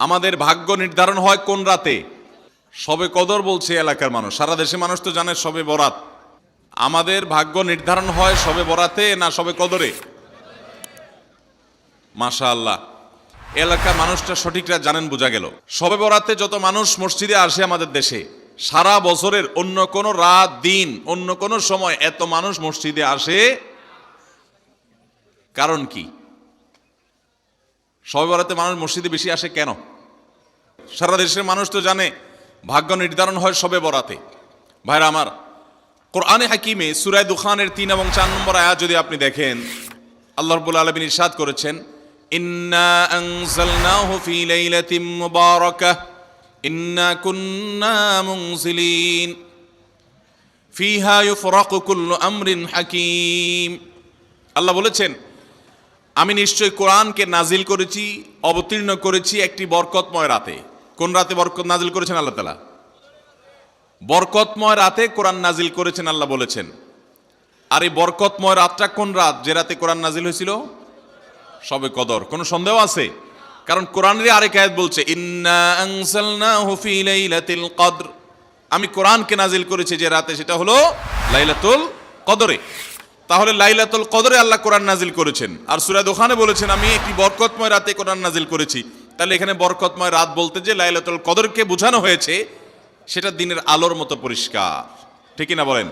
আমাদের ভাগ্য নির্ধারণ হয় কোন রাতে? শবে কদর বলছে এলাকার মানুষ, সারা দেশে মানুষ তো জানে শবে বরাত। আমাদের ভাগ্য নির্ধারণ হয় শবে বরাতে না শবে কদরে? মাশাআল্লাহ, এলাকার মানুষটা সঠিকরা জানেন, বোঝা গেল। শবে বরাতে যত মানুষ মসজিদে আসে আমাদের দেশে, সারা বছরের অন্য কোনো রাত দিন অন্য কোনো সময় এত মানুষ মসজিদে আসে, কারণ কি? শবে বরাতে মানুষ মসজিদে বেশি আসে কেন? সারা দেশের মানুষ তো জানে ভাগ্য নির্ধারণ হয় শবে বরাতে। ভাইরা আমার, কোরআনে হাকিমে সূরা দুখানের 3 এবং 4 নম্বর আয়াত যদি আপনি দেখেন, আল্লাহ রাব্বুল আলামিন ইরশাদ করেছেন, ইন্না আনজালনাহু ফি লাইলাতিন মুবারাকাহ ইন্না কুন্না মুনজিলিন ফিহা ইউফরাকু কুল্লু আমরিন হাকিম। আল্লাহ বলেছেন, আমি নিশ্চয় কোরআনকে নাজিল করেছি, অবতীর্ণ করেছি একটি বরকতময় রাতে। কোন রাতে বরকত নাজিল করেছেন আল্লাহ তাআলা? বরকতময় রাতে কোরআন নাজিল করেছেন আল্লাহ বলেছেন। আর এই বরকতময় রাতটা কোন রাত যে রাতে কোরআন নাজিল হয়েছিল? শবে কদর। কোনো সন্দেহ আছে? কারণ কোরআনের আরেক আয়াত বলছে, ইন্না আনজালনাহু ফি লাইলাতিল কদর, আমি কোরআনকে নাজিল করেছি যে রাতে, সেটা হলো লাইলাতুল কদরে। তাহলে লাইলাতুল কদরে আল্লাহ কোরআন নাজিল করেছেন, আর সূরা দুখানে বলেছেন আমি একটি বরকতময় রাতে কোরআন নাজিল করেছি। তাহলে এখানে বরকতময় রাত বলতে যে লাইলাতুল কদরকে বোঝানো হয়েছে, সেটা দিনের আলোর মতো পরিষ্কার, ঠিক না বলেন?